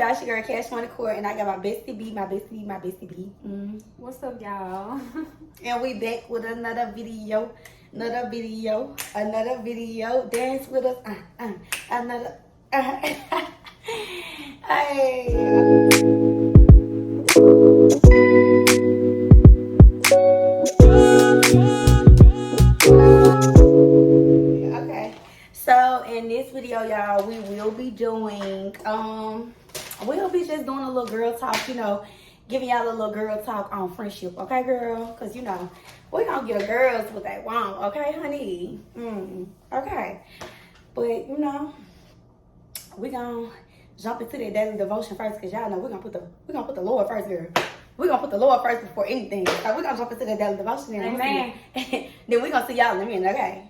y'all? It's your girl Cash Money Court, and I got my bestie B, my bestie B. What's up, y'all? And we back with another video. Dance with us. Another. Hey. Okay. So in this video, y'all, we will be doing we'll be just doing a little girl talk, you know, giving y'all a little girl talk on friendship, okay, girl? Because, you know, we're going to get girls what they want, okay, honey? Okay. But, you know, we're going to jump into that daily devotion first because y'all know we're going to put the Lord first, girl. We're going to put the Lord first before anything. So we're going to jump into that daily devotion. Amen. Then we're going to see y'all in a minute, okay?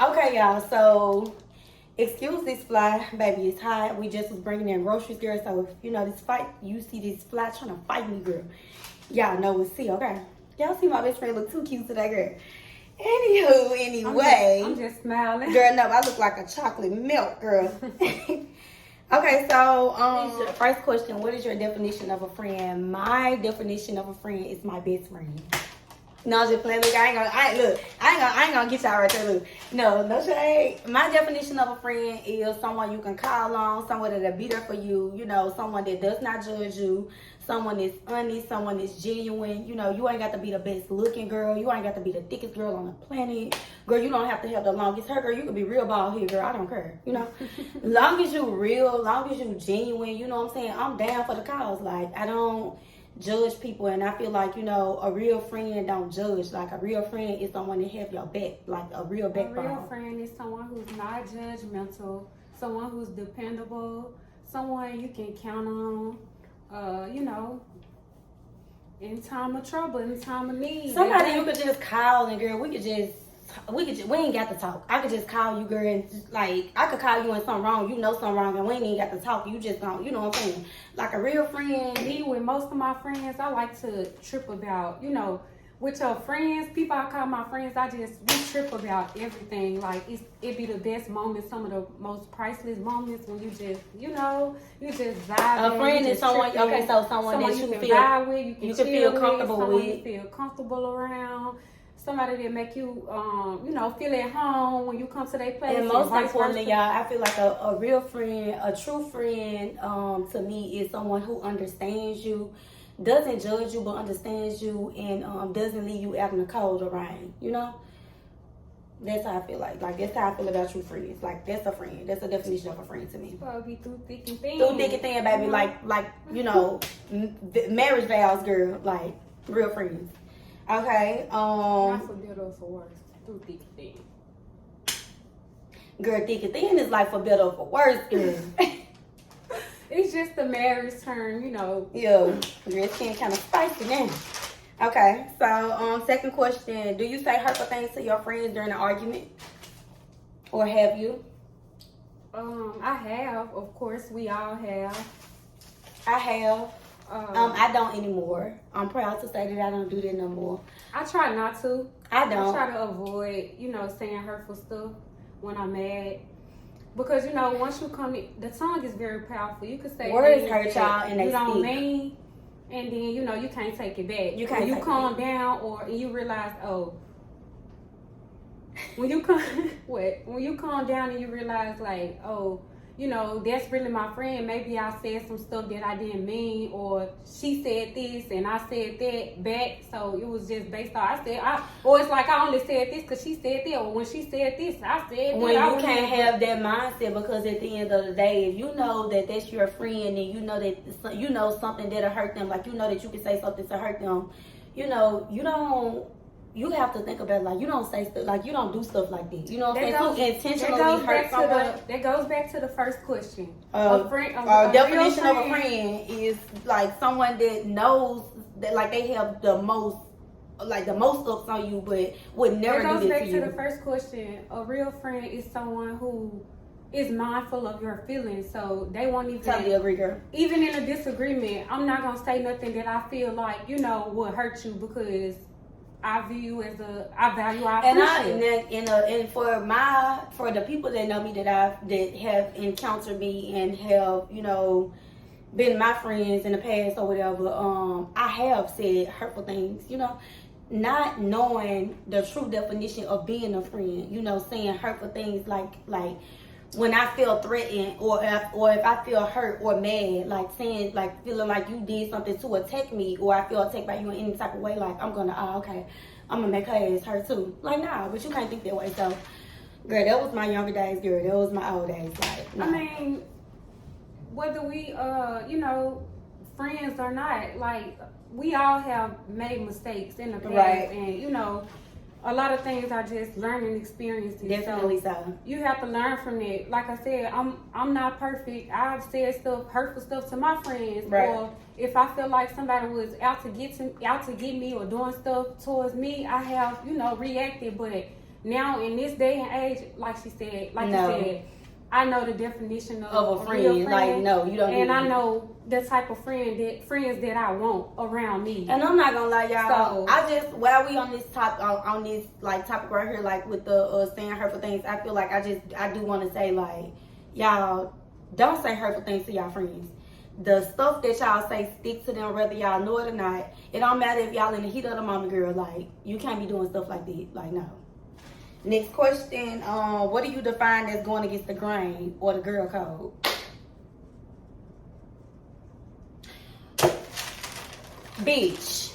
Okay, y'all, so excuse this fly, baby, it's hot. We just was bringing in groceries, girl, so if you know this fight, you see this fly trying to fight me, girl, y'all know it's see, okay? Y'all see my best friend look too cute today, girl. Anyway. I'm just smiling. Girl, no, I look like a chocolate milk, girl. Okay, so first question, what is your definition of a friend? My definition of a friend is my best friend. No, just playing. Look, I ain't gonna get y'all right there. Look, no shade. My definition of a friend is someone you can call on, someone that'll be there for you. You know, someone that does not judge you, someone that's honest, someone that's genuine. You know, you ain't got to be the best looking girl. You ain't got to be the thickest girl on the planet, girl. You don't have to have the longest hair, girl. You can be real bald here, girl. I don't care. You know, long as you real, long as you genuine. You know what I'm saying? I'm down for the cause. Like I don't judge people, and I feel like, you know, a real friend don't judge. Like a real friend is someone that have your back, like a real backbone. A real friend is someone who's not judgmental, someone who's dependable, someone you can count on, you know, in time of trouble, in time of need. Somebody you could just call, and girl, we ain't got to talk. I could just call you, girl, and just, like, I could call you and something wrong. You know something wrong, and we ain't got to talk. You just don't, you know what I'm saying? Like a real friend. Me, with most of my friends, I like to trip about, you know, with your friends, people I call my friends, we trip about everything. Like, it be the best moments, some of the most priceless moments when you just, you know, you just vibe. A friend is someone, okay, so someone that you can feel, vibe with, you can feel comfortable with. You feel comfortable around. Somebody that make you, you know, feel at home when you come to their place. And most importantly, y'all, I feel like a real friend, a true friend, to me is someone who understands you, doesn't judge you, but understands you, and doesn't leave you out in the cold or rain. You know, that's how I feel like. Like that's how I feel about true friends. Like that's a friend. That's a definition of a friend to me. Well, be through thick and thin. Through thick and thin, baby. Like you know, marriage vows, girl. Like real friends. Okay. Not for better or for worse. Through thick and thin. Girl, thick and thin is like for better or for worse, girl. It's just the marriage term, you know. Yeah, girl, it's getting kind of spicy now. Okay, so second question: do you say hurtful things to your friends during an argument, or have you? I have, of course. We all have. I have. I don't anymore. I'm proud to say that I don't do that no more. I try not to. I don't. I try to avoid, you know, saying hurtful stuff when I'm mad. Because, you know, once you come in, the tongue is very powerful. You can say words hurt y'all and they you don't speak. mean, and then, you know, you can't take it back. You can't. When you calm down or you realize, when you calm down and you realize, like, you know, that's really my friend. Maybe I said some stuff that I didn't mean, or she said this and I said that back. So it was just based on or it's like I only said this because she said that, or when she said this, I said that. When you can't have that mindset, because at the end of the day, if you know that that's your friend and you know that you know something that'll hurt them, like you know that you can say something to hurt them, you know, you have to think about it, like you don't say stuff, like you don't do stuff like this. You know what I'm saying? To intentionally hurt someone. That goes back to the first question. Definition of a friend is like someone that knows that, like they have the most ups on you, but would never do this to you. That goes back to the first question. A real friend is someone who is mindful of your feelings, so they won't even. Totally agree, girl. Even in a disagreement, I'm not gonna say nothing that I feel like will hurt you, because I view you as I value our friendship. And for the people that know me that have encountered me and have been my friends in the past or whatever, I have said hurtful things, not knowing the true definition of being a friend, saying hurtful things like when I feel threatened or if I feel hurt or mad, like saying, like feeling like you did something to attack me, or I feel attacked by you in any type of way, like I'm gonna make her ass hurt too. Like, nah, but you can't think that way. So, girl, that was my younger days, girl. That was my old days. Like, nah. I mean, whether we friends or not, like, we all have made mistakes in the past, right. And a lot of things are just learning experiences. Definitely so. You have to learn from it. Like I said, I'm not perfect. I've said hurtful stuff to my friends, right. Or if I feel like somebody was out to get me or doing stuff towards me, I have reacted. But now in this day and age, like you said, I know the definition of a friend. Real friend. Like, no, you don't. And I know the type of friends that I want around me. And I'm not gonna lie, y'all. So, while we on this topic right here, like with the saying hurtful things, I feel like I do want to say, like, y'all don't say hurtful things to y'all friends. The stuff that y'all say, stick to them whether y'all know it or not. It don't matter if y'all in the heat of the moment, girl. Like, you can't be doing stuff like that. Like, no. Next question, what do you define as going against the grain or the girl code? Bitch.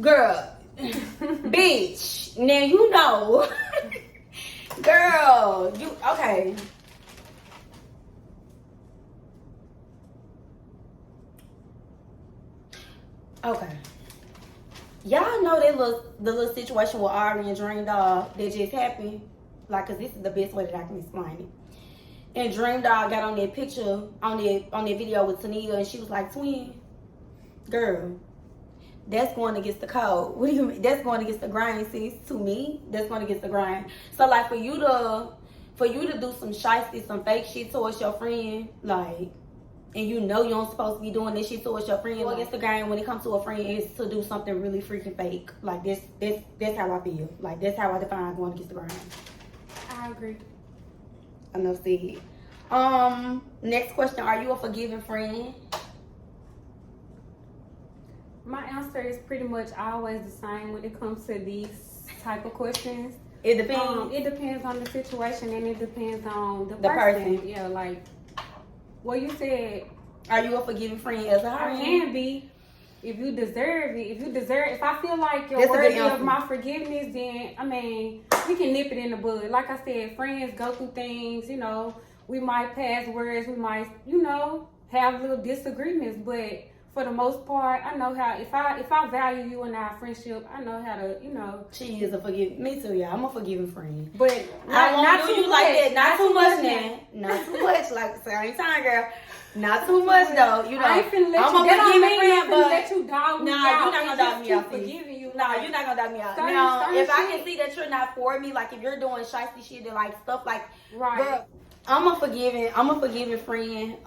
Girl. Bitch. Now girl, okay. Okay. Y'all know the little situation with Ari and Dream Dog that just happened? Like, cause this is the best way that I can explain it. And Dream Dog got on that picture, on that video with Tania, and she was like, twin, girl, that's going against the code. What do you mean? That's going against the grind, sis. To me, that's going against the grind. So, like, for you to do some shiesty, some fake shit towards your friend, like, and you don't supposed to be doing this shit towards your friend. Against the game when it comes to a friend is to do something really freaking fake. Like, that's how I feel. Like, that's how I define going against the grind. I agree. Enough said. Next question: are you a forgiving friend? My answer is pretty much always the same when it comes to these type of questions. It depends. It depends on the situation, and it depends on the person. Yeah, like. Well, you said, are you a forgiving friend as a friend? I can be if you deserve it. If I feel like you're worthy of my forgiveness, then I mean, we can nip it in the bud. Like I said, friends go through things. We might pass words. We might, have little disagreements. But for the most part, I know how. If I value you in our friendship, I know how to, She is a forgiving. Me too, yeah. I'm a forgiving friend. But not too much. Like that. Not too much, man. Not too much. Like, same time, girl. Not too much though. I ain't finna let I'm a forgiving friend, but let you dog me out. You're not gonna dog me out. Forgiving you. No, you're not gonna dog me out. Now, if I can see that you're not for me, like if you're doing shiesty shit and like stuff like, right. Girl, I'm a forgiving friend.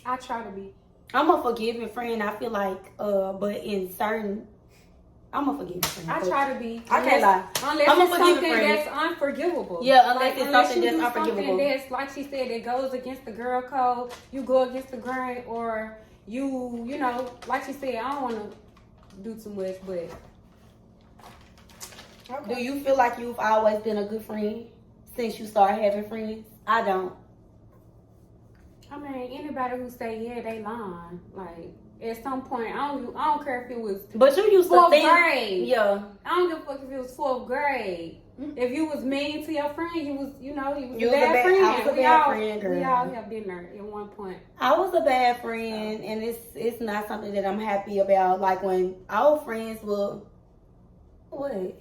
I try to be. I'm a forgiving friend. I feel like, but in certain, I'm a forgiving friend. I try to be. I can't lie. Unless I'm it's something that's unforgivable. Yeah, unless it's something that's unforgivable. Something that's, like she said, that goes against the girl code. You go against the grain, or you like she said, I don't want to do too much, but. Okay. Do you feel like you've always been a good friend since you started having friends? I don't. I mean, anybody who say yeah, they lying. Like, at some point, I don't care if it was. But you used to think, grade. Yeah. I don't give a fuck if it was 4th grade. Mm-hmm. If you was mean to your friend, you was a bad friend. I was a bad friend, girl. We all have been there at one point. I was a bad friend, and it's not something that I'm happy about. Like when our friends will, what?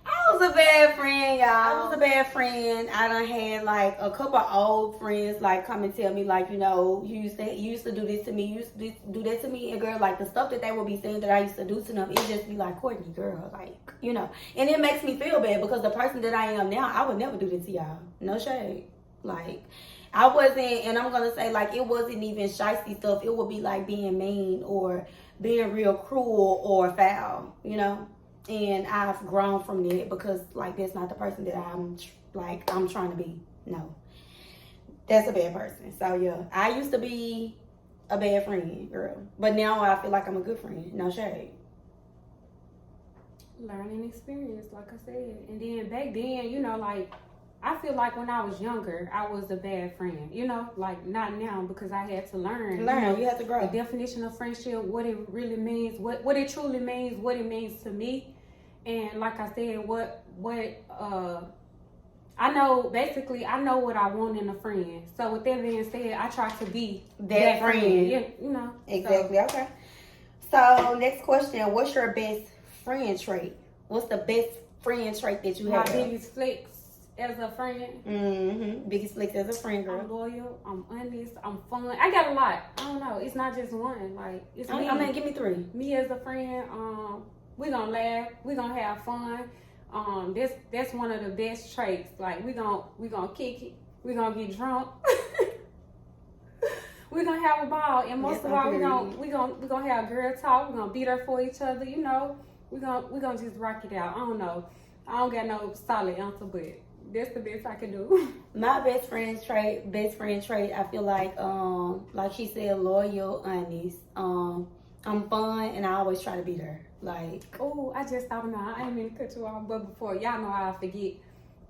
I was a bad friend, y'all. I was a bad friend. I done had like a couple of old friends like come and tell me like, you know, you used to do this to me, you used to do that to me, and girl, like the stuff that they would be saying that I used to do to them, it just be like, Courtney, girl, like, you know, and it makes me feel bad because the person that I am now, I would never do this to y'all. No shade. Like, I wasn't, and I'm gonna say like it wasn't even shysty stuff. It would be like being mean or being real cruel or foul, you know. And I've grown from that because like that's not the person that I'm trying to be. No, that's a bad person. So yeah, I used to be a bad friend, girl, but now I feel like I'm a good friend. No shade. Learning experience, like I said. And then back then, you know, like I feel like when I was younger, I was a bad friend, you know, like not now because I had to learn. You have to grow. The definition of friendship, what it really means, what it truly means, what it means to me. And like I said, I know, basically, I know what I want in a friend. So with that being said, I try to be that friend. Yeah, you know. Exactly, okay. So next question, what's your best friend trait? What's the best friend trait that you have? My biggest flex as a friend. Biggest flex as a friend, girl. I'm loyal, I'm honest, I'm fun. I got a lot. I don't know. It's not just one. Like, it's me. I mean, give me 3. Me as a friend, we gonna laugh, we gonna have fun. That's one of the best traits. Like we gonna kick it, we gonna get drunk, we gonna have a ball, and most of all we gonna have girl talk. We gonna beat her for each other. You know, we gonna just rock it out. I don't know. I don't got no solid answer, but that's the best I can do. My best friend trait. I feel like she said, loyal, honest. I'm fun, and I always try to be there. Like, oh, I just thought about it. I didn't mean to cut you off, but before y'all know how I forget.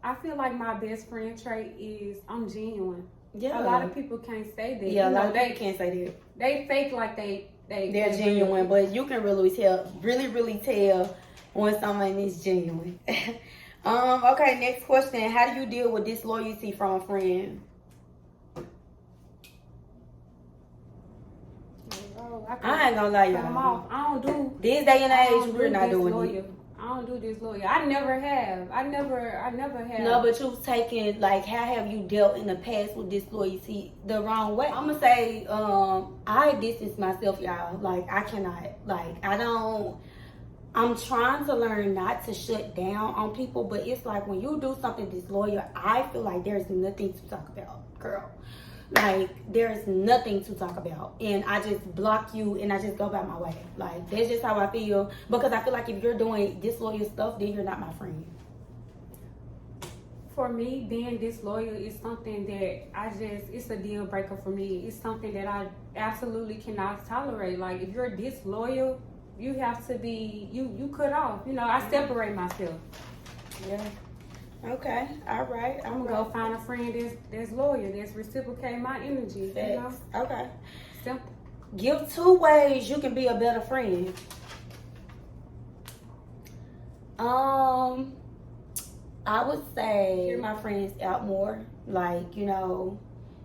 I feel like my best friend trait is I'm genuine. Yeah, a lot of people can't say that. Yeah, a lot of people can't say that. They fake like they're genuine, but you can really tell when someone is genuine. Okay, next question. How do you deal with disloyalty from a friend? I ain't gonna lie, y'all. I don't do this day and age. We're not doing it. I don't do disloyal. I never have. I never have. No, but you've taken, like, how have you dealt in the past with disloyalty the wrong way? I'm gonna say, I distance myself, y'all. Like, I cannot. Like, I'm trying to learn not to shut down on people, but it's like when you do something disloyal, I feel like there's nothing to talk about, girl. Like, there's nothing to talk about, and I just block you and I just go about my way. Like, that's just how I feel, because I feel like if you're doing disloyal stuff, then you're not my friend. For me, being disloyal is something that it's a deal breaker for me. It's something that I absolutely cannot tolerate. Like, if you're disloyal, you have to be, you cut off. You know, I separate myself. Yeah. Okay, all right. I'm gonna go find a friend that's loyal, that's reciprocate my energy. Facts. You know? Okay. Simple. Give 2 ways you can be a better friend. I would say hear my friends out more. Like, you know,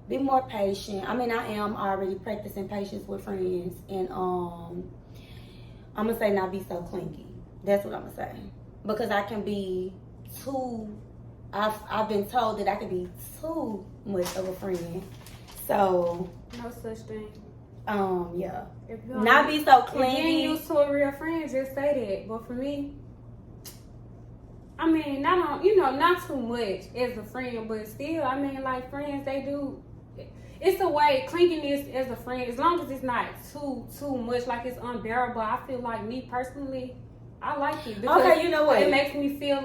be more patient. I mean, I am already practicing patience with friends, and I'm gonna say not be so clingy. That's what I'm gonna say, because I can be too. I've been told that I can be too much of a friend. So no such thing. Yeah. Not be so clingy. If you ain't used to a real friend, just say that. But for me, I mean, not too much as a friend, but still, I mean, like, friends, they do. It's a way, clinginess as a friend, as long as it's not too much, like it's unbearable. I feel like, me personally, I like it. Okay, you know what? It makes me feel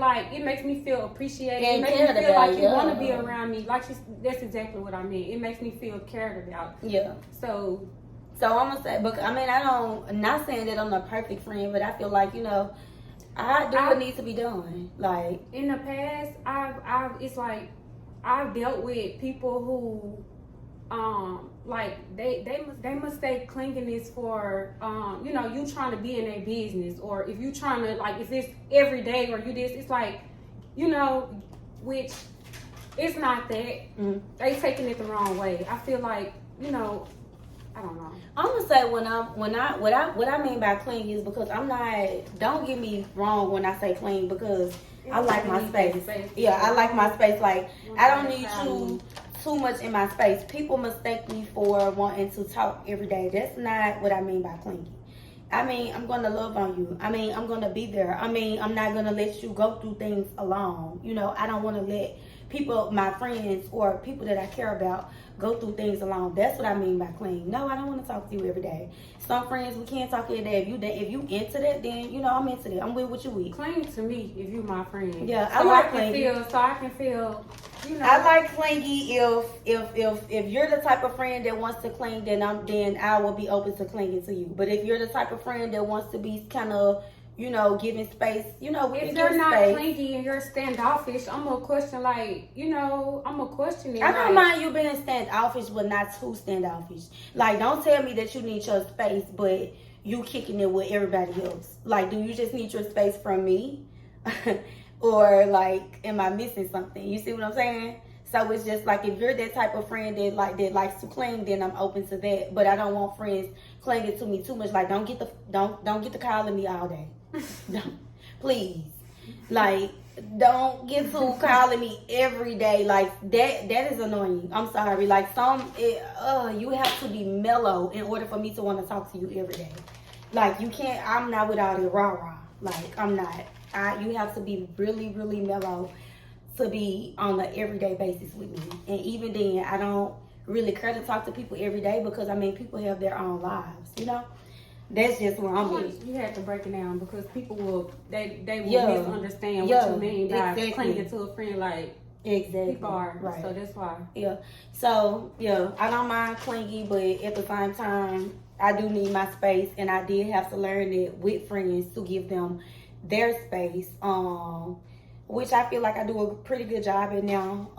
appreciated. And it makes me feel like you want to be yeah. around me. Like, that's exactly what I mean. It makes me feel cared about. Yeah. So I'm gonna say, but I mean, I'm not saying that I'm a perfect friend, but I feel like, you know, I do what needs to be done. Like, in the past, I've dealt with people who, like they mistake clinginess for, you know, you trying to be in their business, or if you trying to, like, if it's every day or you this, it's like, you know, which it's not that. Mm-hmm. They taking it the wrong way. I feel like, you know, I don't know. I'm gonna say what I mean by clean is because I'm not. Don't get me wrong when I say clean, because I like my space. Yeah, I like my space. Like, I don't need you too much in my space. People mistake me for wanting to talk every day. That's not what I mean by clingy. I mean, I'm going to love on you. I mean, I'm going to be there. I mean, I'm not going to let you go through things alone. You know, I don't want to let people, my friends or people that I care about, go through things alone. That's what I mean by clingy. No, I don't want to talk to you every day. Some friends, we can't talk every day. If you into that, then, you know, I'm into that. I'm with what you with. Cling to me if you my friend. Yeah, so I like clingy. So I can feel, you know. I like clingy if you're the type of friend that wants to cling, then I will be open to clinging to you. But if you're the type of friend that wants to be kind of, you know, giving space, you know, we if can you're give not space. clingy and you're standoffish, I'm gonna question, like, you know, I'm gonna question it. I don't like, mind you being standoffish, but not too standoffish. Like, don't tell me that you need your space, but you kicking it with everybody else. Like, do you just need your space from me? Or, like, am I missing something? You see what I'm saying? So it's just like, if you're that type of friend that likes to cling, then I'm open to that. But I don't want friends clinging to me too much. Like, don't get to calling me all day. Don't, please. Like, don't get to calling me every day. Like, that is annoying. I'm sorry. Like, you have to be mellow in order for me to want to talk to you every day. Like, you can't, I'm not with all the rah-rah. Like, I'm not. You have to be really, really mellow to be on an everyday basis with me. And even then, I don't really care to talk to people every day because, I mean, people have their own lives, you know? That's just where I'm at. You have to break it down because people will, they will misunderstand what you mean by clinging to a friend. Like, exactly. People are, right. So that's why. Yeah. So, yeah, I don't mind clingy, but at the same time, I do need my space, and I did have to learn it with friends to give them their space, which I feel like I do a pretty good job at now.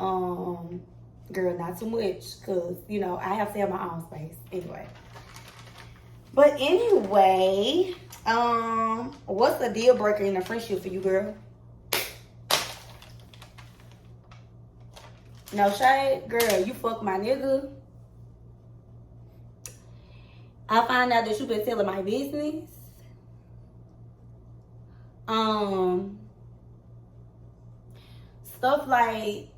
Girl, not too much, because, you know, I have to have my own space anyway. But anyway, what's the deal breaker in a friendship for you, girl? No shade, girl, you fuck my nigga. I find out that you been telling my business. Stuff like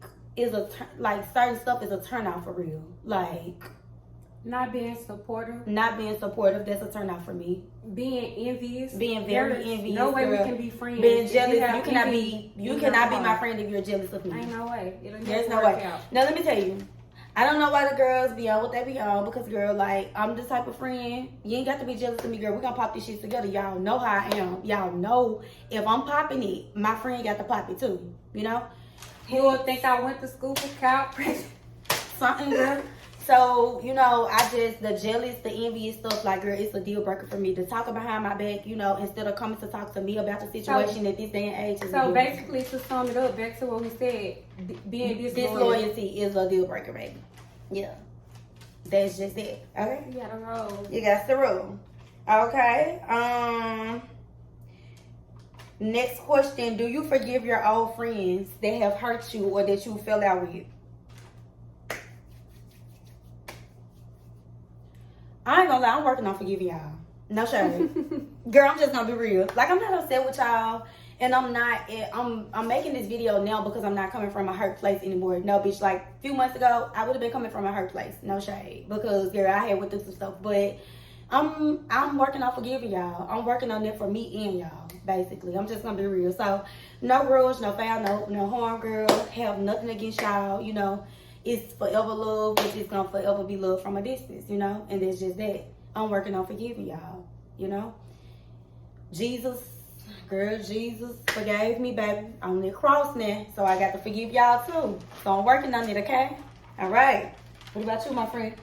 certain stuff is a turn off for real. Like, not being supportive. That's a turn off for me. Being envious. Being very envious. No way girl. we can be friends. Being jealous. You cannot be my friend if you're jealous of me. Ain't no way. There's no way. Now let me tell you. I don't know why the girls be on what they be on, because, girl, like, I'm the type of friend, you ain't got to be jealous of me, girl. We gonna pop this shit together. Y'all know how I am. Y'all know if I'm popping it, my friend got to pop it too, you know? You would think I went to school for Cal something, girl. So, you know, the jealous, the envious stuff, like, girl, it's a deal breaker for me to talk behind my back, you know, instead of coming to talk to me about the situation at this day and age. So basically, to sum it up, back to what we said, being disloyalty is a deal breaker, baby. Yeah. That's just it. Okay? You gotta roll. You got to roll. Okay. Next question. Do you forgive your old friends that have hurt you or that you fell out with? I ain't gonna lie, I'm working on forgiving y'all. No shade. Girl, I'm just gonna be real. Like, I'm not upset with y'all, and I'm making this video now because I'm not coming from a hurt place anymore. No, bitch, like, a few months ago, I would have been coming from a hurt place. No shade. Because, girl, I had went through some stuff. But I'm working on forgiving y'all. I'm working on it for me and y'all, basically. I'm just gonna be real. So, no rules, no foul, no harm, girl. Have nothing against y'all, you know. It's forever love, but it's gonna forever be love from a distance, you know? And it's just that. I'm working on forgiving y'all, you know? Jesus forgave me, baby, on the cross now. So I got to forgive y'all too. So I'm working on it, okay? All right. What about you, my friend?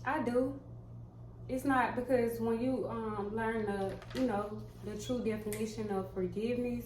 I do. It's not, because when you learn the true definition of forgiveness,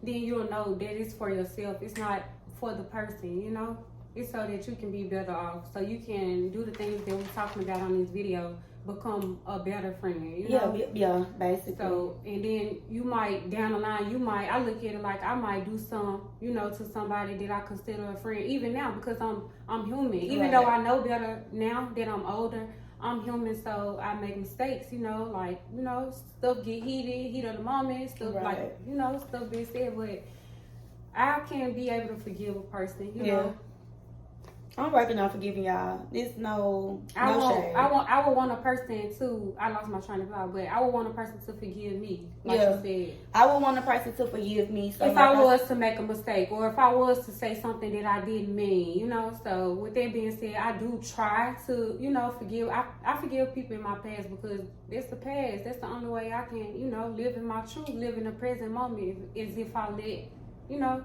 then you'll know that it's for yourself. It's not for the person, you know? It's so that you can be better off. So you can do the things that we're talking about on this video, become a better friend, you know? Yeah, basically. So, and then you might, down the line, I look at it like I might do some, you know, to somebody that I consider a friend, even now, because I'm human. Even though I know better now that I'm older, I'm human, so I make mistakes, you know, like, you know, stuff get heat of the moment, stuff like, you know, stuff being said, but I can't be able to forgive a person, you know. I'm working on forgiving y'all. There's no shade. I would want a person to, I lost my train of thought, but I would want a person to forgive me, like you said. I would want a person to forgive me. So if I was to make a mistake, or if I was to say something that I didn't mean, you know. So with that being said, I do try to, you know, forgive. I forgive people in my past because it's the past. That's the only way I can, you know, live in my truth, live in the present moment, is if I let, you know,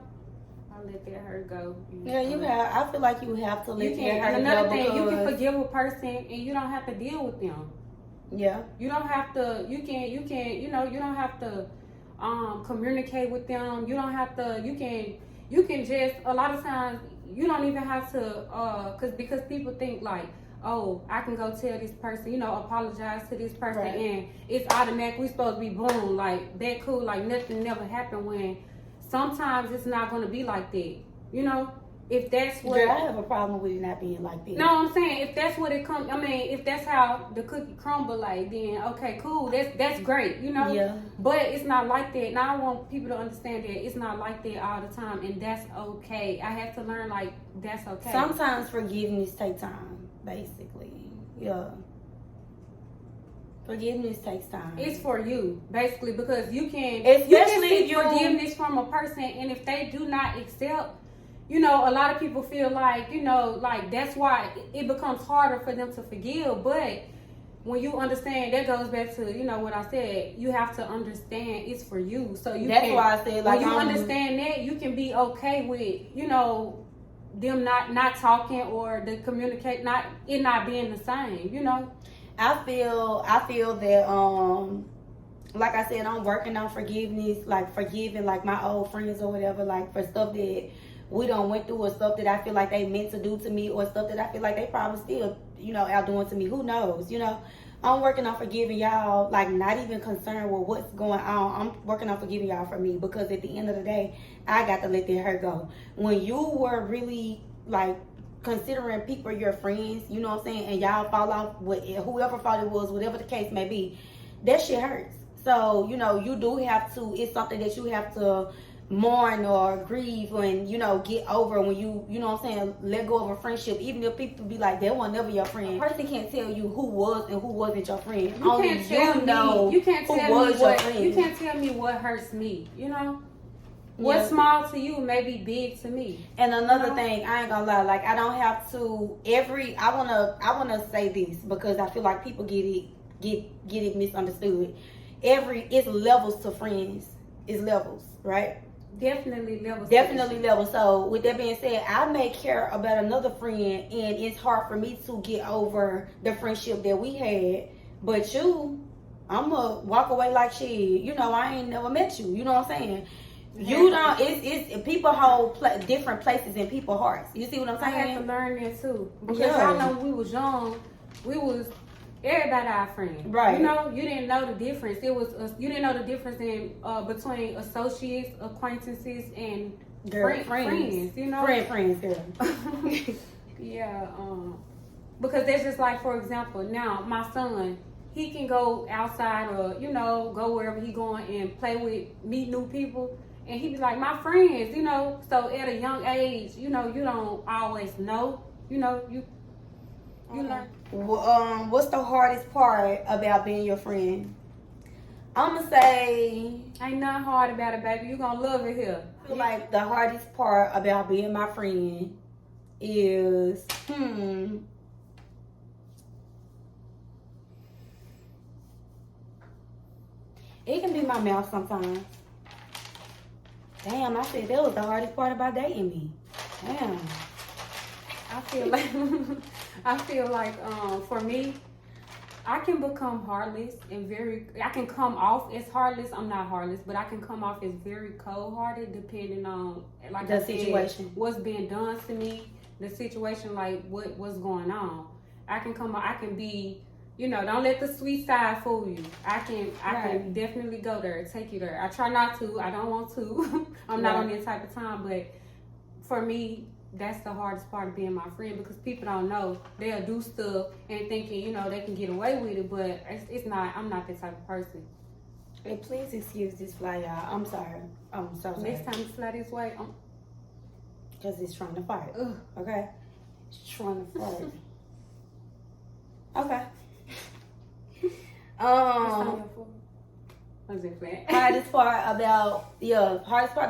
I let that hurt go. Yeah, you have. I feel like you have to let that hurt go. And another thing, you can forgive a person and you don't have to deal with them. Yeah. You don't have to. You can. You know. You don't have to communicate with them. You don't have to. You can just. A lot of times, you don't even have to. Because people think like, oh, I can go tell this person, you know, apologize to this person, and it's automatic. We supposed to be boom, like that cool, like nothing never happened. When sometimes it's not going to be like that, you know. If that's what I have a problem with it not being like that. No, I'm saying if that's what it comes. I mean, if that's how the cookie crumble, like then okay, cool. That's great, you know. Yeah. But it's not like that. Now I want people to understand that it's not like that all the time, and that's okay. I have to learn like that's okay. Sometimes forgiveness takes time, basically. Yeah. Forgiveness takes time. It's for you, basically, because you can Especially you can seek forgiveness from a person, and if they do not accept, you know, a lot of people feel like, you know, like that's why it becomes harder for them to forgive. But when you understand, that goes back to, you know, what I said. You have to understand it's for you. So you that's why I said, like, when you understand that, you can be okay with, you know, them not talking or the communicate not being the same, you know. I feel that like I said, I'm working on forgiveness, like forgiving like my old friends or whatever, like for stuff that we done went through, or stuff that I feel like they meant to do to me, or stuff that I feel like they probably still, you know, out doing to me. Who knows, you know. I'm working on forgiving y'all, like not even concerned with what's going on. I'm working on forgiving y'all for me, because at the end of the day, I got to let that hurt go. When you were really like considering people your friends, you know what I'm saying, and y'all fall off with whoever fault it was, whatever the case may be, that shit hurts. So, you know, you do have to, it's something that you have to mourn or grieve and, you know, get over when you know what I'm saying, let go of a friendship. Even if people be like, that was never your friend. A person can't tell you who was and who wasn't your friend. You can't tell me what hurts me, you know. What's small to you may be big to me. And another thing, I ain't gonna lie, like I don't have to I wanna say this, because I feel like people get it misunderstood. It's levels to friends. It's levels, right? Definitely levels. Definitely levels. So with that being said, I may care about another friend, and it's hard for me to get over the friendship that we had. But you, I'ma walk away like shit. You know, I ain't never met you. You know what I'm saying? You don't. It's people hold different places in people's hearts. You see what I'm saying? I had to learn that too, because I know when we was young, we was everybody our friend. Right. You know, you didn't know the difference. It was you didn't know the difference in between associates, acquaintances, and friends. You know, friends, girl. Yeah. Because that's just like, for example, now my son, he can go outside or, you know, go wherever he going and meet new people. And he be like, my friends, you know. So at a young age, you know, you don't always know. You know, you learn. What's the hardest part about being your friend? I'm gonna say, ain't nothing hard about it, baby. You gonna love it here. I feel like the hardest part about being my friend is, it can be my mouth sometimes. Damn, I said that was the hardest part about dating me. Damn. I feel like for me, I can become heartless and I can come off as heartless. I'm not heartless, but I can come off as very cold-hearted depending on, like the I said, situation, what's being done to me, the situation, like what's going on. I can be, you know, don't let the sweet side fool you. I can definitely go there, take you there. I try not to. I don't want to. I'm not on that type of time, but for me, that's the hardest part of being my friend, because people don't know. They'll do stuff and thinking, you know, they can get away with it, but it's not. I'm not that type of person. Hey, please excuse this fly, y'all. I'm sorry. I'm so sorry. Next time you fly this way, Because it's trying to fight. ugh. Okay? It's trying to fight. Okay. What's it, flat? Hardest part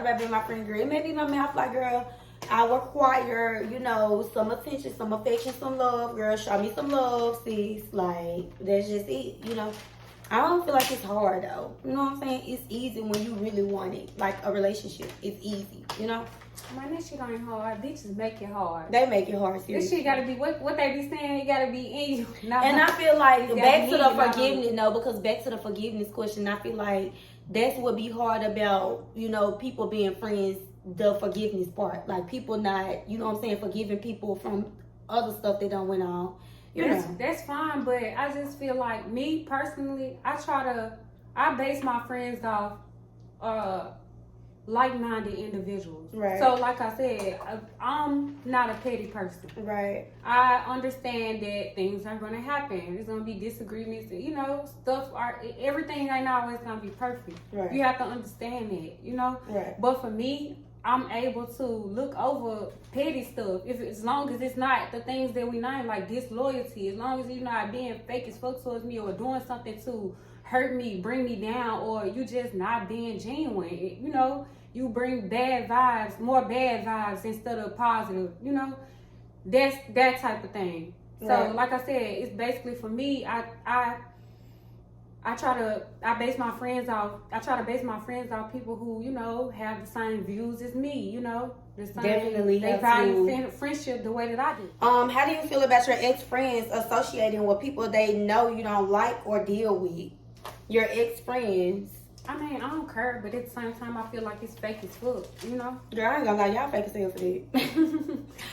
about being my friend, girl. It may be my mouth like, girl, I require, you know, some attention, some affection, some love, girl. Show me some love, sis. Like, that's just it, you know. I don't feel like it's hard, though. You know what I'm saying? It's easy when you really want it. Like a relationship. It's easy, you know? Man, that shit ain't hard. Bitches make it hard. They make it hard, This seriously. shit gotta be, what they be saying, it gotta be in you. And I feel like It's back to gotta the be forgiveness, no, because back to the forgiveness question, I feel like that's what be hard about, you know, people being friends, the forgiveness part. Like people not, you know what I'm saying, forgiving people from other stuff that done went on. You know. That's fine, but I just feel like, me personally, I base my friends off like-minded individuals. Right. So like I said, I'm not a petty person. Right. I understand that things are going to happen. There's going to be disagreements. You know, everything ain't always going to be perfect. Right. You have to understand that, you know. Right. But for me, I'm able to look over petty stuff as long as it's not the things that we name, like disloyalty. As long as you're not being fake as fuck towards me or doing something to hurt me, bring me down, or you just not being genuine. You know, you bring bad vibes, more bad vibes instead of positive. You know, that's that type of thing. So, Right. like I said, it's basically for me. I try to base my friends off people who, you know, have the same views as me, you know. The same, Definitely they have value to. friendship the way that I do. How do you feel about your ex-friends associating with people they know you don't like or deal with? Your ex-friends. I mean, I don't care, but at the same time, I feel like it's fake as fuck, you know? Girl, I ain't gonna lie, y'all fake as hell for that.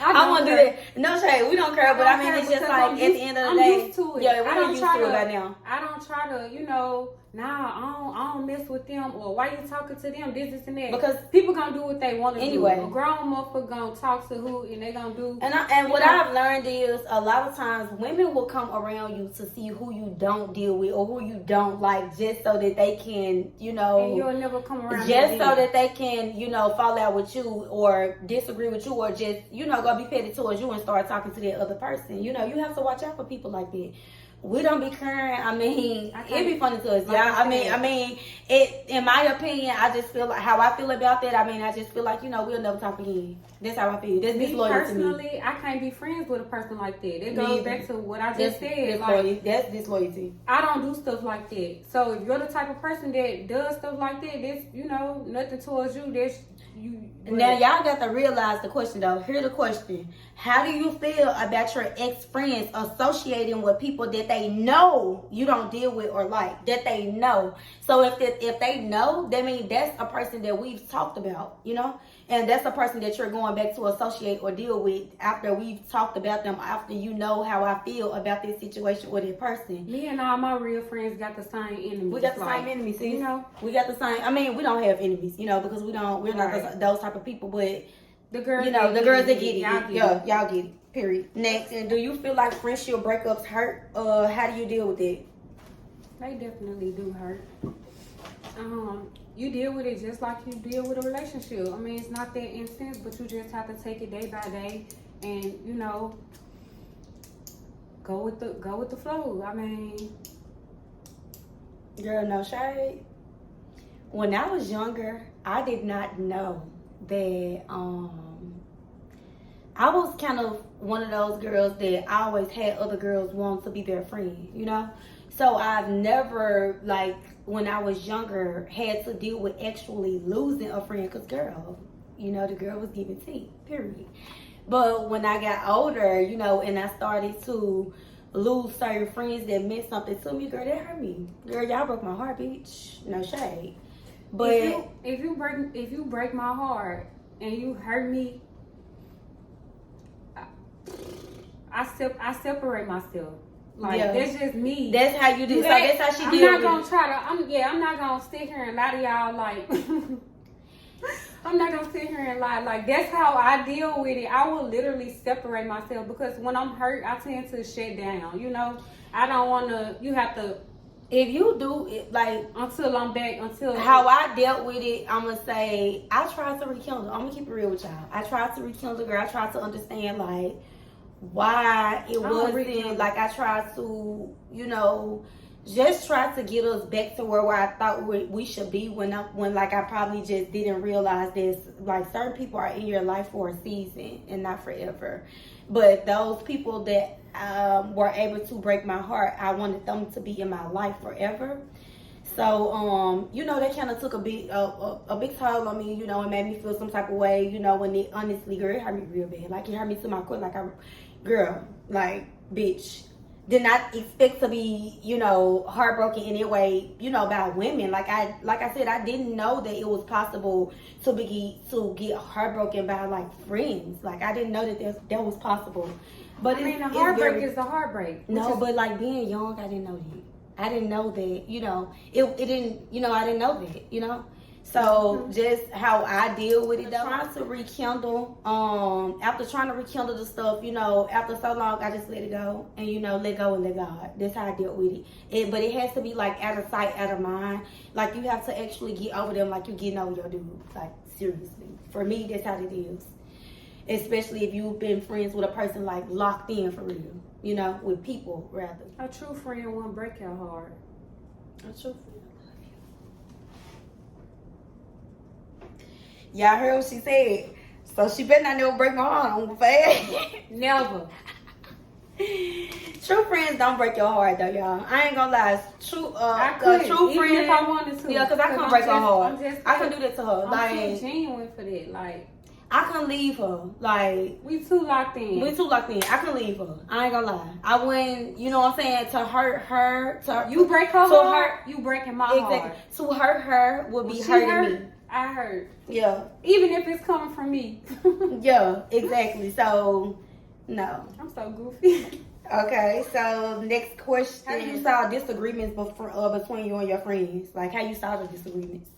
I I want to do that. No shade, we don't care, but I mean, care it's just because like at the end of the day. I'm used to it. Yeah, I we're don't used try to it to- by now. I don't try to, you know, I don't mess with them, or why you talking to them, this and that. Because people gonna do what they want to anyway. do. A grown motherfucker gonna talk to who, and they gonna do. And what you know, I've learned is a lot of times women will come around you to see who you don't deal with or who you don't like, just so that they can, you know, and you'll never come around. just so that they can, you know, fall out with you or disagree with you or just, you know, go be petty towards you and start talking to that other person. You know, you have to watch out for people like that. We don't be caring. I mean, it be funny to us, yeah. I mean, it. In my opinion, I just feel like how I feel about that. I mean, I just feel like, you know, we'll never talk again. That's how I feel. That's disloyal to me. Personally, I can't be friends with a person like that. It goes back to what I just said. That's disloyalty. I don't do stuff like that. So if you're the type of person that does stuff like that, that's, you know, nothing towards you. That's you. Now y'all got to realize the question though. Here's the question: how do you feel about your ex-friends associating with people that they know you don't deal with or like, that they know? So if they know, that means that's a person that we've talked about, you know, and that's a person that you're going back to associate or deal with after we've talked about them, after you know how I feel about this situation with that person. Me and all my real friends got the same enemies. We got the same enemies, see? You know, we got the same. I mean, we don't have enemies, you know, because we're not those type of people, but the girls, you know, the girls that get it, y'all y'all get it. Period. Next, and do you feel like friendship breakups hurt? How do you deal with it? They definitely do hurt. You deal with it just like you deal with a relationship. I mean, it's not that intense, but you just have to take it day by day, and you know, go with the flow. I mean, Girl, no shade. When I was younger, I did not know that I was kind of one of those girls that I always had other girls want to be their friend, you know? So I've never, like, when I was younger, had to deal with actually losing a friend, because, girl, you know, the girl was giving tea, period. But when I got older, you know, and I started to lose certain friends that meant something to me, girl, that hurt me. Girl, y'all broke my heart, bitch. No shade. But if you break my heart and you hurt me, I separate myself. Like, that's just me. That's how you do. So that's how she did. I'm not gonna sit here and lie to y'all like. I'm not gonna sit here and lie. Like, that's how I deal with it. I will literally separate myself because when I'm hurt, I tend to shut down. You know, I don't want to. You have to. If you do it, like, until I'm back, until how I dealt with it, I'm gonna say I tried to rekindle. I'm gonna keep it real with y'all. I tried to rekindle, girl. I tried to understand like why it wasn't like I tried to, you know, just try to get us back to where I thought we should be when like I probably just didn't realize this. Like, certain people are in your life for a season and not forever. But those people that were able to break my heart, I wanted them to be in my life forever. So, you know, that kind of took a big toll on me, you know, and made me feel some type of way, you know, when it honestly, girl, it hurt me real bad. Like, it hurt me to my core. Like, girl, like, bitch, did not expect to be, you know, heartbroken in any way, you know, by women. Like I said, I didn't know that it was possible to get heartbroken by like friends. Like, I didn't know that was possible. But I mean, the heartbreak is the heartbreak. No, but like being young, I didn't know that. I didn't know that, you know, it didn't, you know, I didn't know that, you know. So just how I deal with it, though. Trying to rekindle, after trying to rekindle the stuff, you know, after so long, I just let it go and, you know, let go and let God. That's how I dealt with it. But it has to be like out of sight, out of mind. Like, you have to actually get over them like you getting over your dude. Like, seriously. For me, that's how it is. Especially if you've been friends with a person like locked in for real. You know, with people rather. A true friend won't break your heart. A true friend. Y'all heard what she said. So she better not never break my heart on fast. Never. True friends don't break your heart though, y'all. I ain't gonna lie. True friend. If I wanted to. Yeah, because I couldn't break her heart. I couldn't do that to her. I'm like, too genuine for that. Like, I couldn't leave her. Like, we too locked in. I couldn't leave her. I ain't gonna lie. I wouldn't, you know what I'm saying, to hurt her. You break her heart, you breaking my heart. To hurt her would be hurting me. I hurt. Yeah. Even if it's coming from me. Yeah, exactly. So, no. I'm so goofy. Okay, so next question. How you solve disagreements between you and your friends? Like, how you solve the disagreements?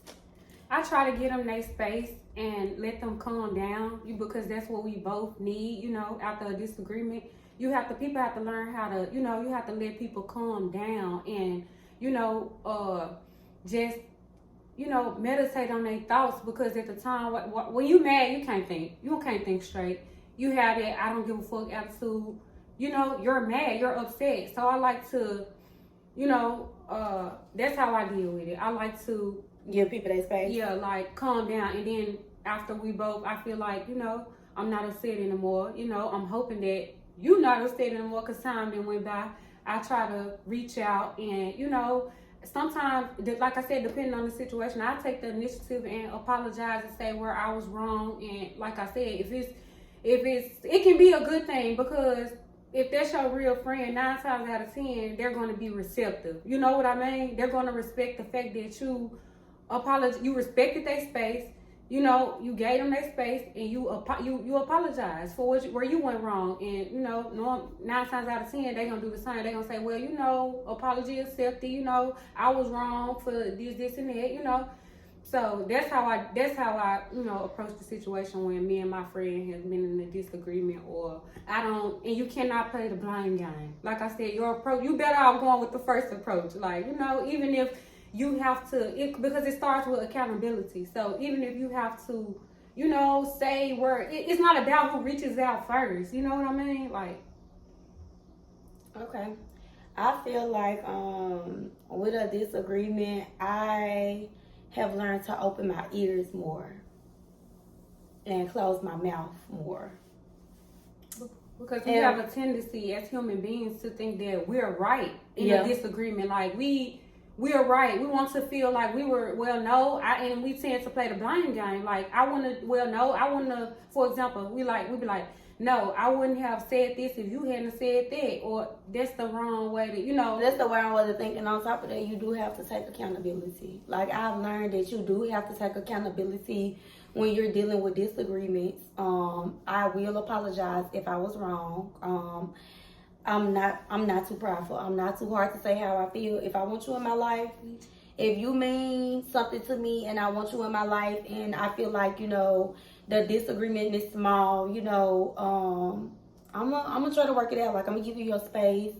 I try to get them their space and let them calm down, because that's what we both need, you know, after a disagreement. People have to learn how to, you know, you have to let people calm down and, you know, just, you know, meditate on their thoughts, because at the time, when you mad, you can't think. You can't think straight. You have that I don't give a fuck attitude. You know, you're mad, you're upset. So I like to, you know, that's how I deal with it. I like to give people their space. Yeah, like calm down. And then after I feel like, you know, I'm not upset anymore. You know, I'm hoping that you're not upset anymore because time then went by. I try to reach out and, you know, sometimes, like I said, depending on the situation, I take the initiative and apologize and say where I was wrong. And like I said, it can be a good thing, because if that's your real friend, 9 times out of 10, they're going to be receptive. You know what I mean? They're going to respect the fact that you respected their space. You know, you gave them their space, and you apologize for where you went wrong. And, you know, 9 times out of 10, they're going to do the same. They're going to say, well, you know, apology accepted. You know, I was wrong for this, and that, you know. So that's how I, you know, approach the situation when me and my friend has been in a disagreement, or and you cannot play the blame game. Like I said, your approach, you better off going with the first approach. Like, you know, even if you have to, because it starts with accountability. So even if you have to, you know, say where, it's not about who reaches out first. You know what I mean? Like. Okay. I feel like with a disagreement, I have learned to open my ears more and close my mouth more. Because we have a tendency as human beings to think that we're right in a disagreement. Like, we're right. We want to feel like we were, and we tend to play the blame game. Like, for example, we'd be like, no, I wouldn't have said this if you hadn't said that, or that's the wrong way to, you know. That's the wrong way to think. And on top of that, you do have to take accountability. Like, I've learned that you do have to take accountability when you're dealing with disagreements. I will apologize if I was wrong. I'm not too prideful. I'm not too hard to say how I feel. If I want you in my life, if you mean something to me and I want you in my life, and I feel like, you know, the disagreement is small, you know, I'm gonna try to work it out. Like, I'm gonna give you your space.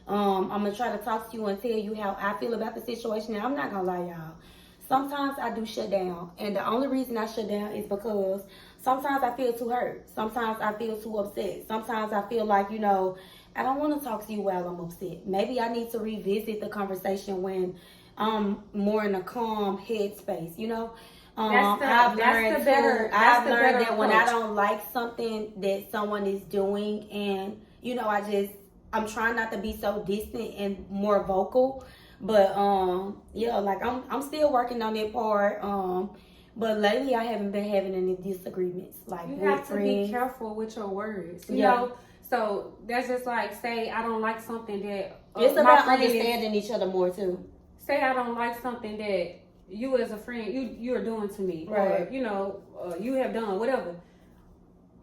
I'm gonna try to talk to you and tell you how I feel about the situation. And I'm not gonna lie, y'all. Sometimes I do shut down, and the only reason I shut down is because sometimes I feel too hurt. Sometimes I feel too upset. Sometimes I feel like, you know, I don't want to talk to you while I'm upset. Maybe I need to revisit the conversation when I'm more in a calm headspace, you know. I've learned that when I don't like something that someone is doing, and, you know, I'm trying not to be so distant and more vocal. But yeah, like I'm still working on that part. But lately I haven't been having any disagreements. Like, you have to be careful with your words. You know, so that's just like, say I don't like something that it's about understanding each other more too. Say I don't like something that you as a friend you are doing to me, right? Or, you know, you have done whatever.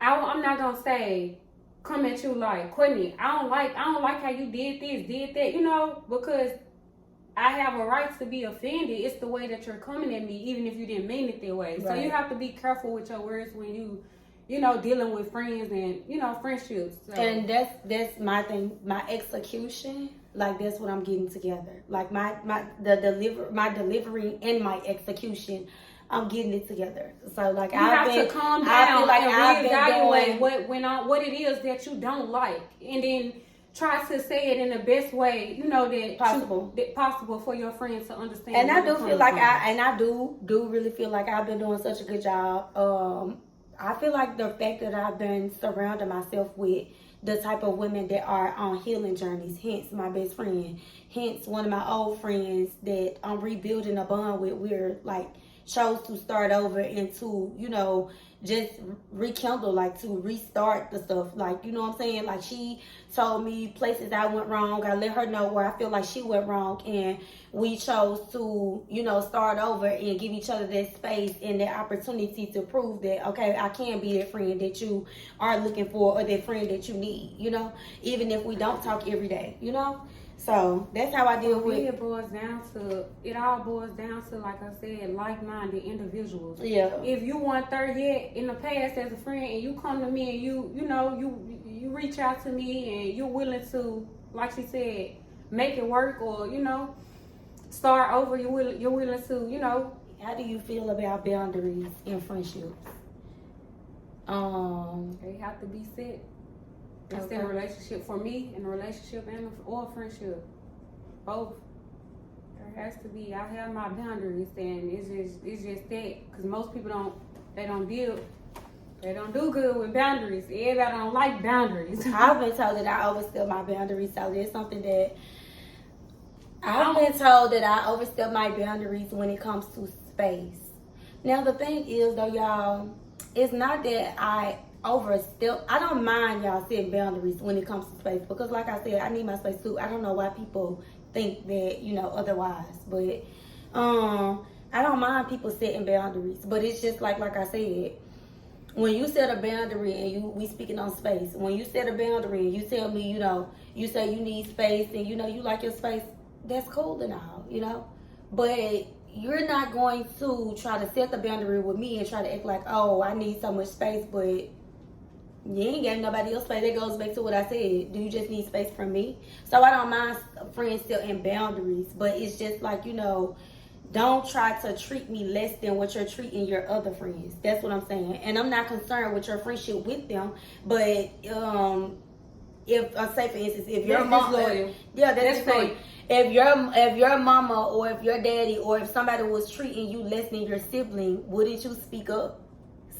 I'm not gonna say, come at you like, Courtney, I don't like how you did this, did that, you know, because I have a right to be offended. It's the way that you're coming at me, even if you didn't mean it that way. Right. So you have to be careful with your words when you know, dealing with friends and, you know, friendships. So. And that's my thing. My execution, like, that's what I'm getting together. Like, my delivery and my execution, I'm getting it together. So, like, you have to calm down. I feel like and reevaluate what it is that you don't like, and then try to say it in the best way, you know, that possible for your friends to understand. And I do feel like I do really feel like I've been doing such a good job. I feel like the fact that I've been surrounding myself with the type of women that are on healing journeys, hence my best friend, hence one of my old friends that I'm rebuilding a bond with. We're like chose to start over and to, you know, just rekindle, like to restart the stuff. Like, you know what I'm saying? Like, she told me places I went wrong. I let her know where I feel like she went wrong. And we chose to, you know, start over and give each other that space and that opportunity to prove that, okay, I can be that friend that you are looking for or that friend that you need, you know, even if we don't talk every day, you know? So that's how I deal with it. It all boils down to, like I said, like-minded individuals. Yeah. If you weren't there yet in the past as a friend, and you come to me and you reach out to me and you're willing to, like she said, make it work, or, you know, start over, you're willing to, you know. How do you feel about boundaries in friendships? They have to be set. That's in a relationship, for me, in a relationship or a friendship, both. There has to be. I have my boundaries, and it's just that, because most people don't do good with boundaries. Everybody don't like boundaries. I've been told that I overstep my boundaries, so there's something that I've been told that I overstep my boundaries when it comes to space. Now the thing is, though, y'all, it's not that I overstep. I don't mind y'all setting boundaries when it comes to space, because like I said, I need my space too. I don't know why people think that, you know, otherwise, but I don't mind people setting boundaries, but it's just like I said, when you set a boundary and we speaking on space, when you set a boundary and you tell me, you know, you say you need space and, you know, you like your space, that's cool and all, you know, but you're not going to try to set the boundary with me and try to act like, oh, I need so much space, but you ain't gave nobody else space. That goes back to what I said. Do you just need space from me? So I don't mind friends still in boundaries, but it's just like, you know, don't try to treat me less than what you're treating your other friends. That's what I'm saying. And I'm not concerned with your friendship with them, but if say for instance, if your mom, that's fake. If your mama or if your daddy or if somebody was treating you less than your sibling, wouldn't you speak up?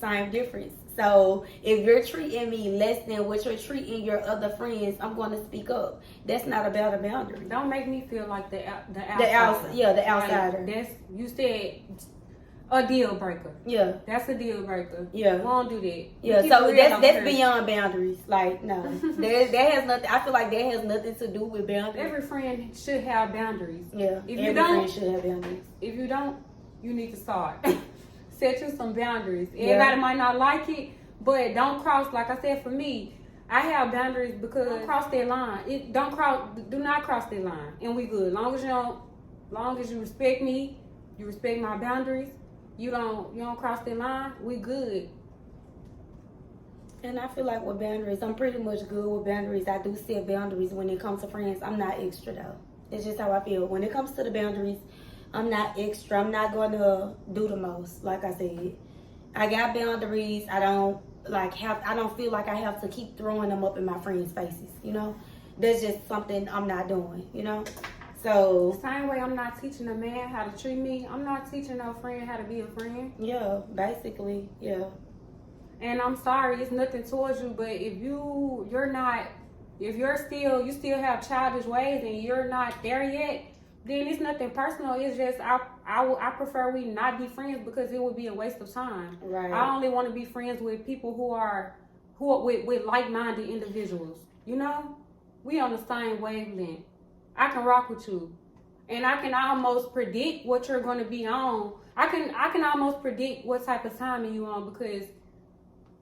Same difference. So if you're treating me less than what you're treating your other friends, I'm going to speak up. That's not about a boundary. Don't make me feel like the outsider. The outsider. Like, that's, you said, a deal breaker. Yeah, that's a deal breaker. Yeah, we won't do that. Yeah, so that's beyond boundaries. Like, no, that has nothing. I feel like that has nothing to do with boundaries. Every friend should have boundaries. Yeah, every friend should have boundaries. If you don't, you need to start. Set you some boundaries. Everybody might not like it, but don't cross. Like I said, for me, I have boundaries because don't cross that line. Do not cross that line, and we good. As long as you don't Long as you respect me, you respect my boundaries, you don't cross the line, we good. And I feel like with boundaries, I'm pretty much good with boundaries. I do set boundaries when it comes to friends. I'm not extra though. It's just how I feel. When it comes to the boundaries, I'm not extra. I'm not going to do the most. Like I said, I got boundaries. I don't feel like I have to keep throwing them up in my friends' faces. You know, that's just something I'm not doing. You know, so Same way I'm not teaching a man how to treat me, I'm not teaching no friend how to be a friend. yeah, basically, yeah. And I'm sorry, it's nothing towards you, but if you still have childish ways and you're not there yet, then it's nothing personal. It's just I prefer we not be friends because it would be a waste of time. Right. I only want to be friends with people who are with like-minded individuals. You know, we on the same wavelength. I can rock with you, and I can almost predict what you're going to be on. I can almost predict what type of timing you on because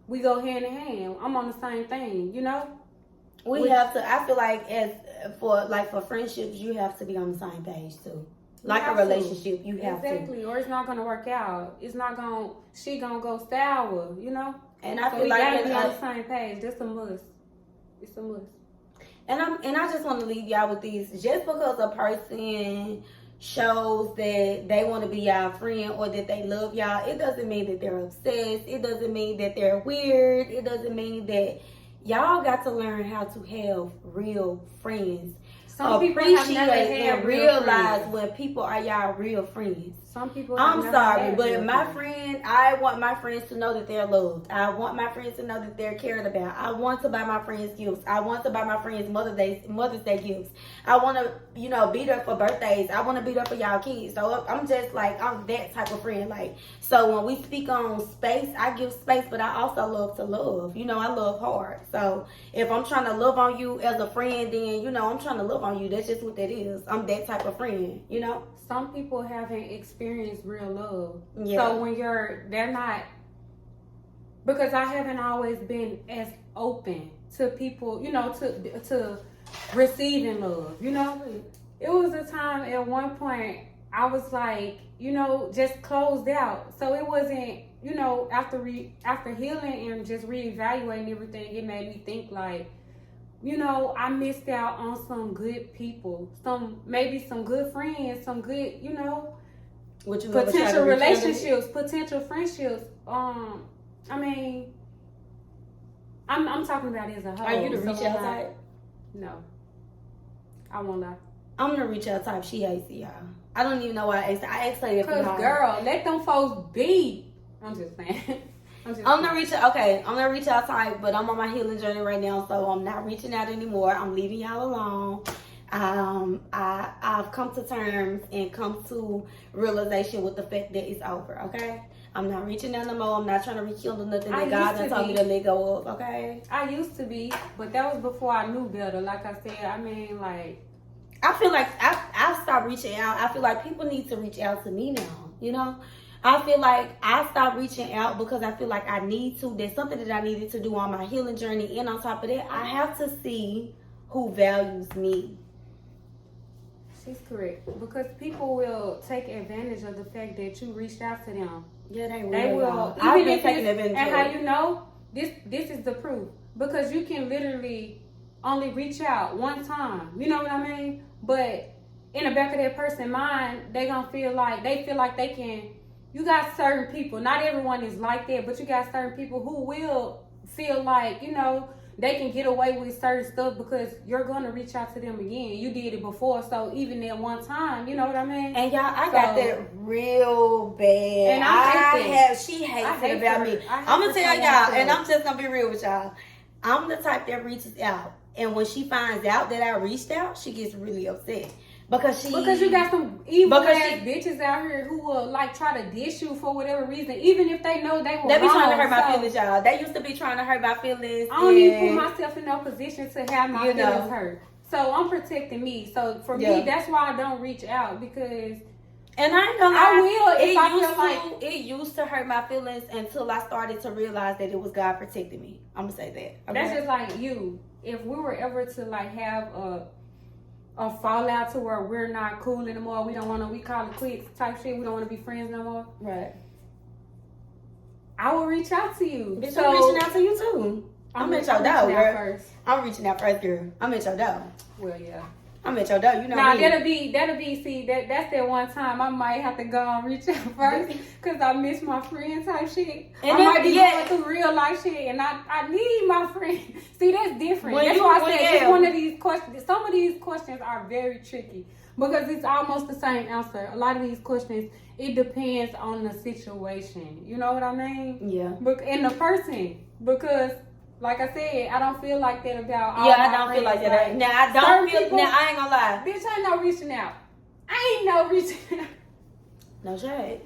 we go hand in hand. I'm on the same thing, you know? We have to, I feel like for friendships, you have to be on the same page too. Like a relationship, you have to. Exactly, or it's not going to work out. She going to go sour, you know? And I So feel we like got to be on the same page. That's a must. It's a must. And I just want to leave y'all with these. Just because a person shows that they want to be y'all friend or that they love y'all, it doesn't mean that they're obsessed. It doesn't mean that they're weird. It doesn't mean that y'all got to learn how to have real friends. Some people have never Appreciate had and real realize friends. when people are y'all real friends. Some people have I'm never sorry, had but real my friends. I want my friends to know that they're loved. I want my friends to know that they're cared about. I want to buy my friends gifts. I want to buy my friends Mother's Day gifts. I want to, be there for birthdays. I want to be there for y'all kids. So I'm just like, I'm that type of friend. Like, so when we speak on space, I give space, but I also love to love. I love hard. So if I'm trying to love on you as a friend, then, I'm trying to love on you. That's just what that is. I'm that type of friend, Some people haven't experienced real love. Yeah. So when they're not, because I haven't always been as open to people, to receiving love, It was a time at one point I was like, just closed out. So it wasn't, after healing and just reevaluating everything, it made me think like, I missed out on some good people, maybe some good friends, some good, potential relationships, potential friendships. I mean, I'm talking about it as a whole. Are you the reach out type? No, I won't lie. I'm the reach out type. She hates it, y'all. I don't even know why I asked her. I asked her if Cause girl, let them folks be. I'm just saying. I'm the reach out type, but I'm on my healing journey right now, so I'm not reaching out anymore. I'm leaving y'all alone. I've come to terms and come to realization with the fact that it's over. Okay, I'm not reaching out no more. I'm not trying to rekindle nothing that God has told me to let go of. Okay, I used to be, but that was before I knew better. Like I said, I mean, like I feel like I've stopped reaching out. I feel like people need to reach out to me now. I feel like I stopped reaching out because I feel like I need to. There's something that I needed to do on my healing journey. And on top of that, I have to see who values me. She's correct. Because people will take advantage of the fact that you reached out to them. Yeah, they will. They will. I've Even been if taking advantage of and it. how you know, this is the proof. Because you can literally only reach out one time. You know what I mean? But in the back of that person's mind, they feel like they can. You got certain people, not everyone is like that, but you got certain people who will feel like, they can get away with certain stuff because you're going to reach out to them again. You did it before, so even that one time, you know what I mean? And y'all, I got that real bad. And she hates it about me. I'm going to tell y'all, and I'm just going to be real with y'all. I'm the type that reaches out. And when she finds out that I reached out, she gets really upset. Because you got some evil ass bitches out here who will try to dish you for whatever reason, even if they know they were They be wrong. trying to hurt my feelings, y'all. They used to be trying to hurt my feelings. I don't even put myself in no position to have my feelings hurt. So I'm protecting me. So for me, that's why I don't reach out because. And I ain't gonna lie, I will if I feel like it used to hurt my feelings until I started to realize that it was God protecting me. I'm gonna say that. Okay? That's just like you. If we were ever to have a fallout to where we're not cool anymore. We don't want to. We call it quits type shit. We don't want to be friends no more. Right. I will reach out to you. Bitch, I'm reaching out to you too. I'm at your door, girl. First. I'm reaching out first, girl. I'm at your door. Well, yeah. I'm at your door. You know. Nah, me. that'll be. See, that's that one time I might have to go and reach out first because I miss my friend type shit. And I might be yeah. going through real life shit, and I need my friend. See, that's different. When That's you- why I when- said yeah. it's one of these questions. Some of these questions are very tricky because it's almost the same answer. A lot of these questions, it depends on the situation. You know what I mean? Yeah. And the person, because. Like I said, I don't feel like that about all Yeah, my I don't feel like friends. that. Now I don't certain feel. people- Now I ain't gonna lie. Bitch, I ain't no reaching out. I ain't no reaching out. No shade.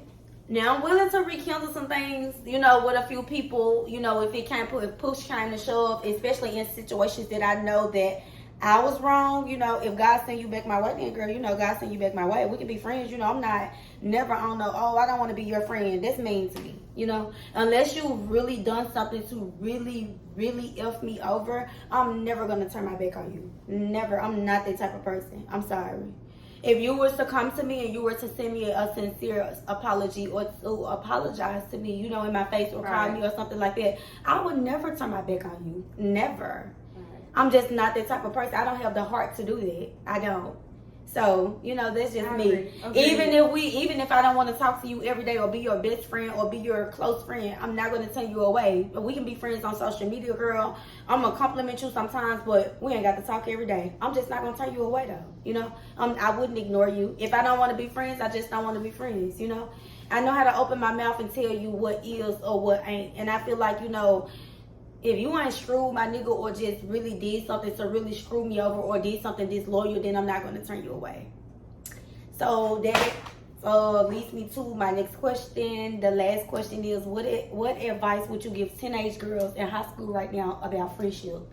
Now I'm willing to rekindle some things, you know, with a few people, you know, if it can't if push trying to shove, especially in situations that I know that I was wrong, you know, if God send you back my way, then girl, you know, God send you back my way. We can be friends, you know, I'm not never on no, oh, I don't want to be your friend. That's mean to me, you know, unless you've really done something to really F me over, I'm never going to turn my back on you. Never. I'm not that type of person. I'm sorry. If you were to come to me and you were to send me a sincere apology or to apologize to me, you know, in my face or call me or something like that, I would never turn my back on you. Never. I'm just not that type of person. I don't have the heart to do that. I don't. So, you know, that's just me. Even if I don't want to talk to you every day or be your best friend or be your close friend, I'm not going to turn you away. We can be friends on social media, girl. I'm going to compliment you sometimes, but we ain't got to talk every day. I'm just not going to turn you away, though. You know, I wouldn't ignore you. If I don't want to be friends, I just don't want to be friends, you know. I know how to open my mouth and tell you what is or what ain't. And I feel like, you know, if you ain't screwed my nigga or just really did something to really screw me over or did something disloyal, then I'm not going to turn you away. So that leads me to my next question. The last question is, what advice would you give teenage girls in high school right now about friendship?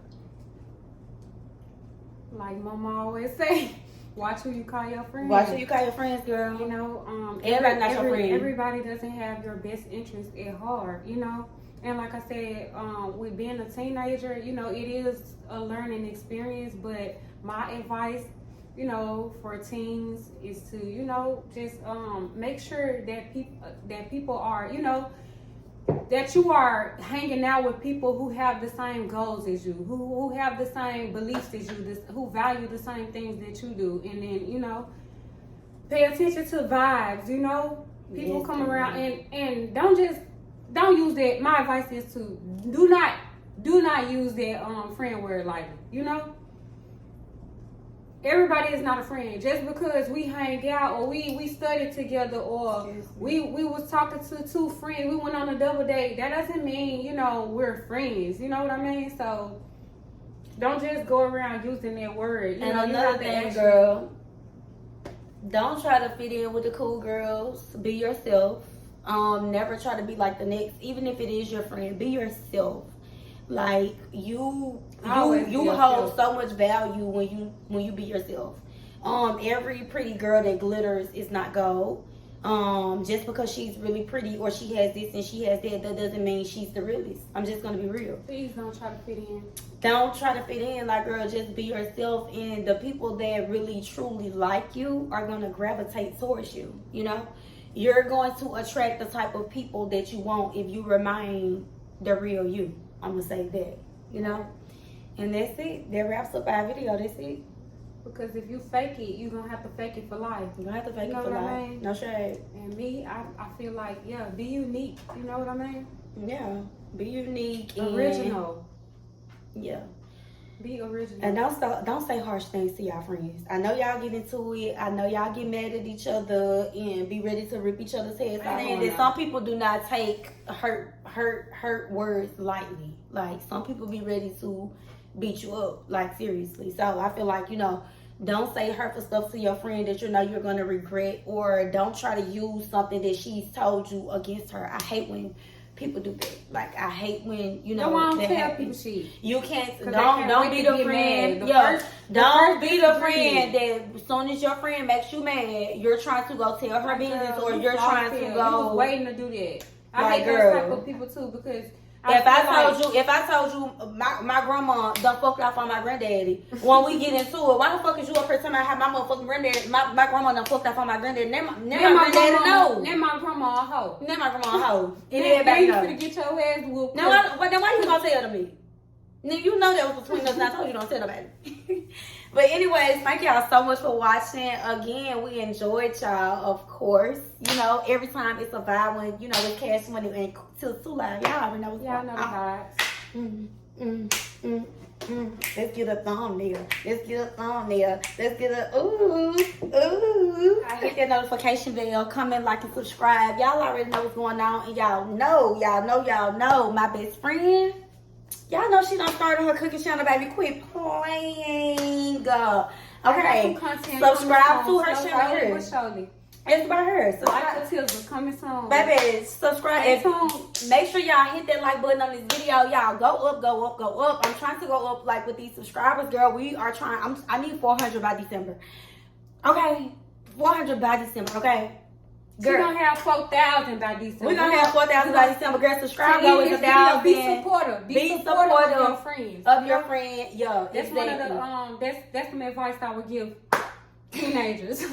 Like Mama always say, watch who you call your friends. Watch who you call your friends, girl. You know, everybody not your friend. Everybody doesn't have your best interest at heart, you know. And like I said, with being a teenager, you know, it is a learning experience. But my advice, you know, for teens is to, you know, just make sure that people are, you know, that you are hanging out with people who have the same goals as you, who have the same beliefs as you, who value the same things that you do. And then, you know, pay attention to vibes, you know. People come around and don't use that. My advice is to do not use that friend word lightly. You know, everybody is not a friend. Just because we hang out or we studied together or we was talking to two friends, we went on a double date, that doesn't mean, you know, we're friends. You know what I mean? So don't just go around using that word. You know, another thing, girl, don't try to fit in with the cool girls. Be yourself. Never try to be like the next, even if it is your friend. Be yourself. Like you hold so much value when you be yourself. Every pretty girl that glitters is not gold. Just because she's really pretty or she has this and she has that doesn't mean she's the realest. I'm just gonna be real. Please don't try to fit in. Don't try to fit in, like, girl, just be yourself, and the people that really truly like you are gonna gravitate towards you, you know? You're going to attract the type of people that you want if you remain the real you. I'm going to say that, you know? And that's it. That wraps up our video. That's it. Because if you fake it, you're going to have to fake it for life. You're going to have to fake it for life. I mean? No shade. And me, I feel like, yeah, be unique. You know what I mean? Yeah. Be unique. Original. Yeah. Be original. And don't say harsh things to y'all friends. I know y'all get into it. I know y'all get mad at each other and be ready to rip each other's heads off. And some people do not take hurt words lightly. Like, some people be ready to beat you up. Like, seriously. So I feel like, you know, don't say hurtful stuff to your friend that you know you're going to regret, or don't try to use something that she's told you against her. I hate when people do that. Like, I hate when, you know, don't that tell happens. People shit. You can't, don't be the friend. Don't be the friend that as soon as your friend makes you mad, you're trying to go tell her business, or you're trying to go. You was waiting to do that. I like, hate those type of people too, because If I told you my grandma done fucked off on my granddaddy, when we get into it, why the fuck is you up here telling me I have my motherfucking granddaddy, my grandma done fucked off on my granddaddy? Then my granddaddy know. Then my grandma a hoe. Then my grandma a hoe. Then you finna get your ass whooped. But then why you gonna tell to me? You know that was between us and I told you don't tell nobody. But anyways, thank y'all so much for watching. Again, we enjoyed y'all, of course. You know, every time it's a vibe when, you know, it's Cash Money and Till Two Live. Y'all already know what's going on. Let's get a thumbnail. Let's get a thumbnail. Let's get a ooh. I hit that notification bell. Comment, like, and subscribe. Y'all already know what's going on. And y'all know my best friend. Y'all know she done started her cooking channel, baby. Quit playing. Okay. Subscribe to her channel. It's about her. So coming soon. Baby, subscribe. Make sure y'all hit that like button on this video. Y'all go up. I'm trying to go up like with these subscribers, girl. We are trying. I need 400 by December. Okay. 400 by December, okay? Girl. We're gonna have 4,000 by December. We're gonna have 4,000 by December. Girl, subscribe though is 1,000. Be supportive. Be supportive of your friends. Of your friend, yeah. That's exactly. One of the that's some advice I would give teenagers.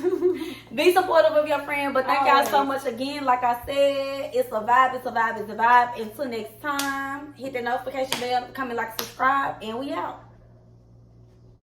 Be supportive of your friend. But thank y'all so much again. Like I said, it's a vibe. Until next time, hit the notification bell, comment, like, subscribe, and we out.